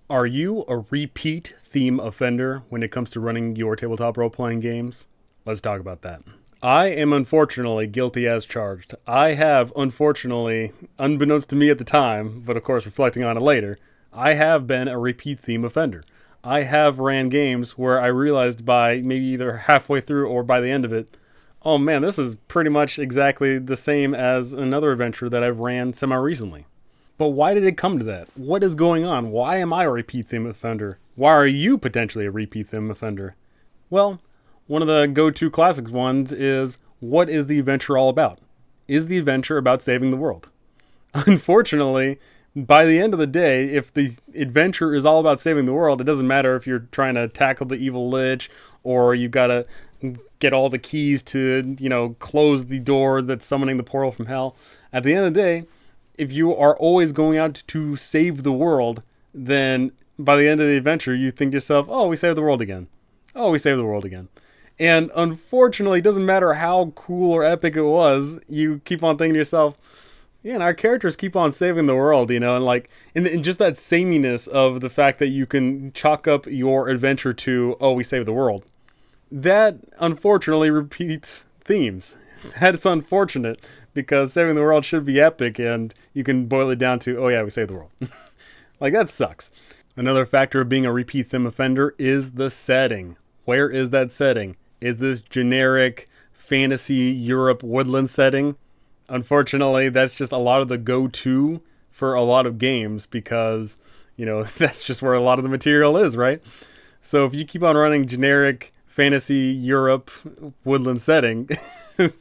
Are you a repeat theme offender when it comes to running your tabletop role playing games? Let's talk about that. I am unfortunately guilty as charged. I have, unfortunately, unbeknownst to me at the time, but of course reflecting on it later, I have been a repeat theme offender. I have ran games where I realized by maybe either halfway through or by the end of it, oh man, this is pretty much exactly the same as another adventure that I've ran semi recently. But why did it come to that? What is going on? Why am I a repeat theme offender? Why are you potentially a repeat theme offender? Well, one of the go-to classic ones is, what is the adventure all about? Is the adventure about saving the world? Unfortunately, by the end of the day, if the adventure is all about saving the world, it doesn't matter if you're trying to tackle the evil lich or you've got to get all the keys to, close the door that's summoning the portal from hell. At the end of the day, if you are always going out to save the world, then by the end of the adventure, you think to yourself, oh, we saved the world again. Oh, we saved the world again. And unfortunately, it doesn't matter how cool or epic it was, you keep on thinking to yourself, yeah, and our characters keep on saving the world, and just that sameness of the fact that you can chalk up your adventure to, oh, we saved the world. That unfortunately repeats themes. That's unfortunate because saving the world should be epic and you can boil it down to, oh yeah, we saved the world. That sucks. Another factor of being a repeat theme offender is the setting. Where is that setting? Is this generic fantasy Europe woodland setting? Unfortunately, that's just a lot of the go-to for a lot of games because, that's just where a lot of the material is, right? So if you keep on running generic fantasy Europe woodland setting,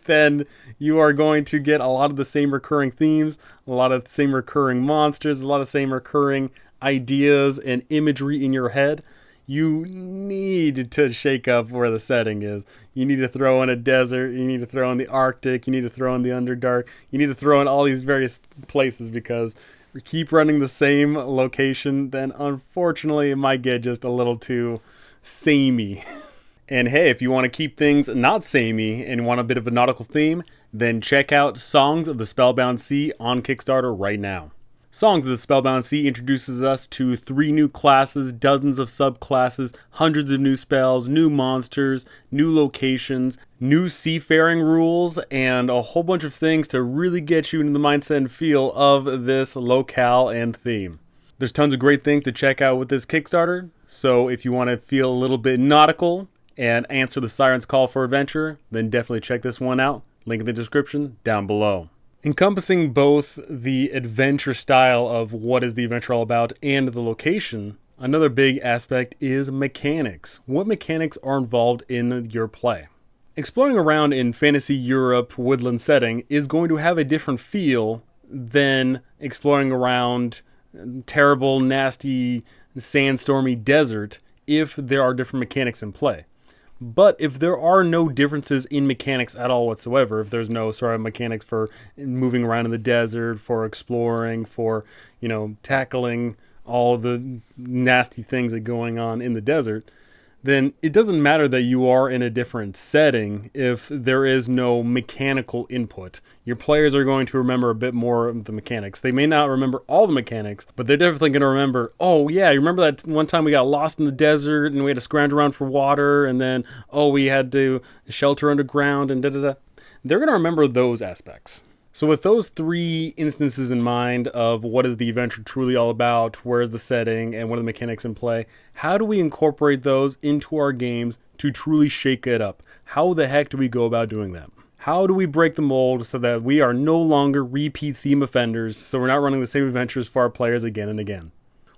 then you are going to get a lot of the same recurring themes, a lot of the same recurring monsters, a lot of the same recurring ideas and imagery in your head. You need to shake up where the setting is. You need to throw in a desert, you need to throw in the Arctic, you need to throw in the Underdark, you need to throw in all these various places because we keep running the same location, then unfortunately it might get just a little too samey. And hey, if you want to keep things not samey and want a bit of a nautical theme, then check out Songs of the Spellbound Sea on Kickstarter right now. Songs of the Spellbound Sea introduces us to 3 new classes, dozens of subclasses, hundreds of new spells, new monsters, new locations, new seafaring rules, and a whole bunch of things to really get you into the mindset and feel of this locale and theme. There's tons of great things to check out with this Kickstarter, so if you want to feel a little bit nautical and answer the siren's call for adventure, then definitely check this one out. Link in the description down below. Encompassing both the adventure style of what is the adventure all about and the location, another big aspect is mechanics. What mechanics are involved in your play? Exploring around in fantasy Europe woodland setting is going to have a different feel than exploring around terrible, nasty, sandstormy desert if there are different mechanics in play. But if there are no differences in mechanics at all whatsoever, if there's no sort of mechanics for moving around in the desert, for exploring, for, tackling all the nasty things that are going on in the desert, then it doesn't matter that you are in a different setting if there is no mechanical input. Your players are going to remember a bit more of the mechanics. They may not remember all the mechanics, but they're definitely going to remember, oh yeah, you remember that one time we got lost in the desert and we had to scrounge around for water and then, oh, we had to shelter underground and da-da-da. They're going to remember those aspects. So with those 3 instances in mind of what is the adventure truly all about, where is the setting, and what are the mechanics in play, how do we incorporate those into our games to truly shake it up? How the heck do we go about doing that? How do we break the mold so that we are no longer repeat theme offenders, so we're not running the same adventures for our players again and again?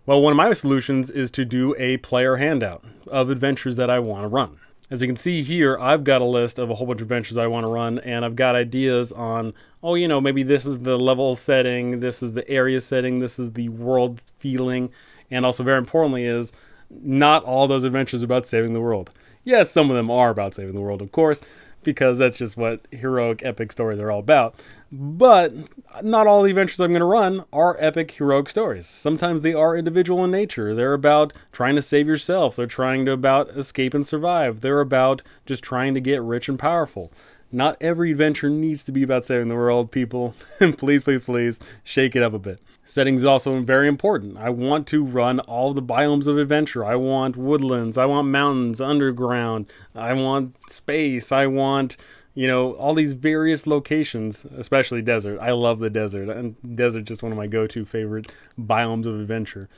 Well, one of my solutions is to do a player handout of adventures that I want to run. As you can see here, I've got a list of a whole bunch of adventures I want to run, and I've got ideas on, maybe this is the level setting, this is the area setting, this is the world feeling, and also very importantly is, not all those adventures are about saving the world. Yes, some of them are about saving the world, of course, because that's just what heroic epic stories are all about. But not all the adventures I'm going to run are epic heroic stories. Sometimes they are individual in nature. They're about trying to save yourself. They're trying to about escape and survive. They're about just trying to get rich and powerful. Not every adventure needs to be about saving the world, people. Please, please, please, shake it up a bit. Settings is also very important. I want to run all the biomes of adventure. I want woodlands, I want mountains, underground, I want space, I want, all these various locations, especially desert. I love the desert, and desert just one of my go-to favorite biomes of adventure.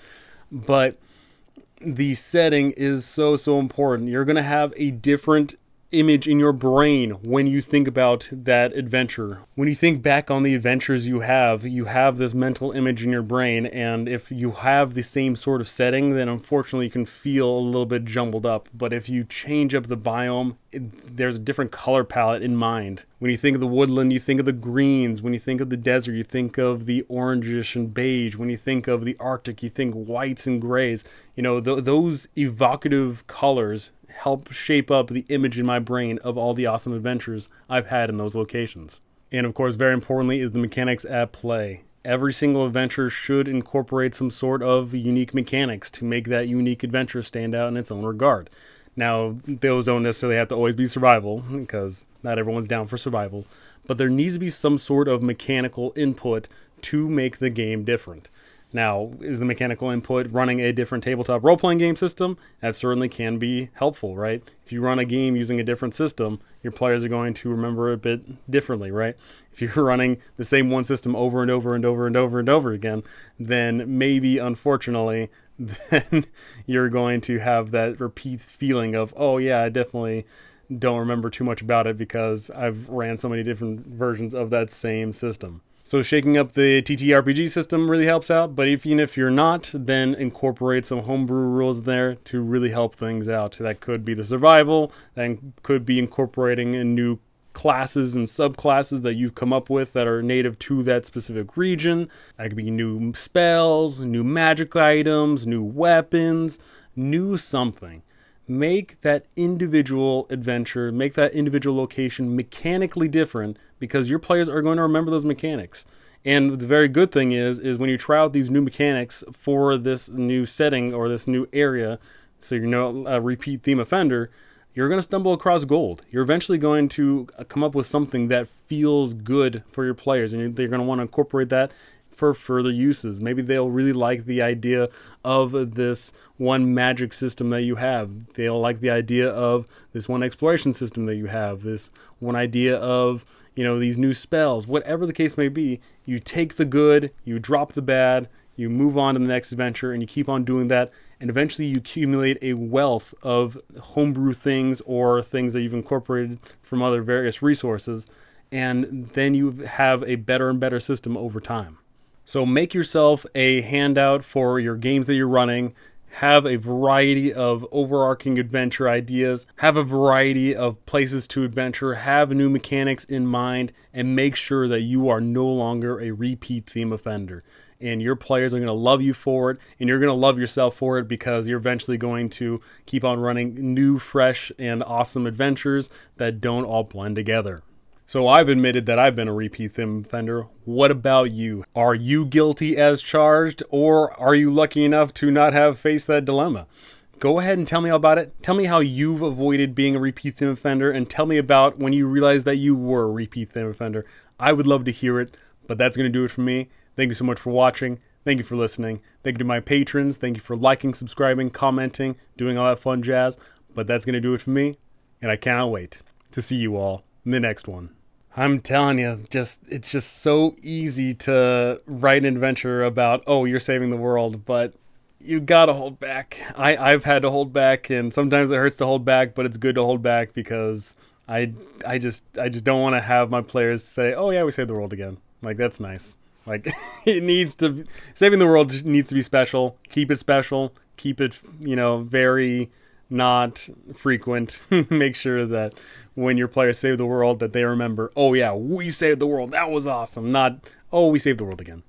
But the setting is so, so important. You're going to have a different image in your brain when you think about that adventure. When you think back on the adventures you have this mental image in your brain, and if you have the same sort of setting, then unfortunately you can feel a little bit jumbled up. But if you change up the biome, there's a different color palette in mind. When you think of the woodland, you think of the greens. When you think of the desert, you think of the orangish and beige. When you think of the Arctic, you think whites and grays. Those evocative colors help shape up the image in my brain of all the awesome adventures I've had in those locations. And of course, very importantly, is the mechanics at play. Every single adventure should incorporate some sort of unique mechanics to make that unique adventure stand out in its own regard. Now, those don't necessarily have to always be survival, because not everyone's down for survival, but there needs to be some sort of mechanical input to make the game different. Now, is the mechanical input running a different tabletop role-playing game system? That certainly can be helpful, right? If you run a game using a different system, your players are going to remember it a bit differently, right? If you're running the same one system over and over and over and over and over again, then maybe, unfortunately, then you're going to have that repeat feeling of, oh yeah, I definitely don't remember too much about it because I've ran so many different versions of that same system. So shaking up the TTRPG system really helps out, but even if you're not, then incorporate some homebrew rules there to really help things out. That could be the survival, that could be incorporating in new classes and subclasses that you've come up with that are native to that specific region. That could be new spells, new magic items, new weapons, new something. Make that individual adventure, make that individual location mechanically different, because your players are going to remember those mechanics. And the very good thing is when you try out these new mechanics for this new setting or this new area, so you're not a repeat theme offender, you're going to stumble across gold. You're eventually going to come up with something that feels good for your players, and they're going to want to incorporate that for further uses. Maybe they'll really like the idea of this one magic system that you have. They'll like the idea of this one exploration system that you have, this one idea of, these new spells. Whatever the case may be, you take the good, you drop the bad, you move on to the next adventure, and you keep on doing that, and eventually you accumulate a wealth of homebrew things or things that you've incorporated from other various resources, and then you have a better and better system over time. So make yourself a handout for your games that you're running. Have a variety of overarching adventure ideas. Have a variety of places to adventure. Have new mechanics in mind. And make sure that you are no longer a repeat theme offender. And your players are going to love you for it. And you're going to love yourself for it, because you're eventually going to keep on running new, fresh, and awesome adventures that don't all blend together. So I've admitted that I've been a repeat theme offender. What about you? Are you guilty as charged, or are you lucky enough to not have faced that dilemma? Go ahead and tell me all about it. Tell me how you've avoided being a repeat theme offender, and tell me about when you realized that you were a repeat theme offender. I would love to hear it, but that's going to do it for me. Thank you so much for watching. Thank you for listening. Thank you to my patrons. Thank you for liking, subscribing, commenting, doing all that fun jazz. But that's going to do it for me, and I cannot wait to see you all in the next one. I'm telling you, it's just so easy to write an adventure about, oh, you're saving the world, but you gotta hold back. I've had to hold back, and sometimes it hurts to hold back, but it's good to hold back, because I just don't want to have my players say, oh yeah, we saved the world again. Like, that's nice. Like, saving the world needs to be special. Keep it special. Keep it, very not frequent. Make sure that when your players save the world, that they remember, oh yeah, we saved the world. That was awesome. Not, oh, we saved the world again.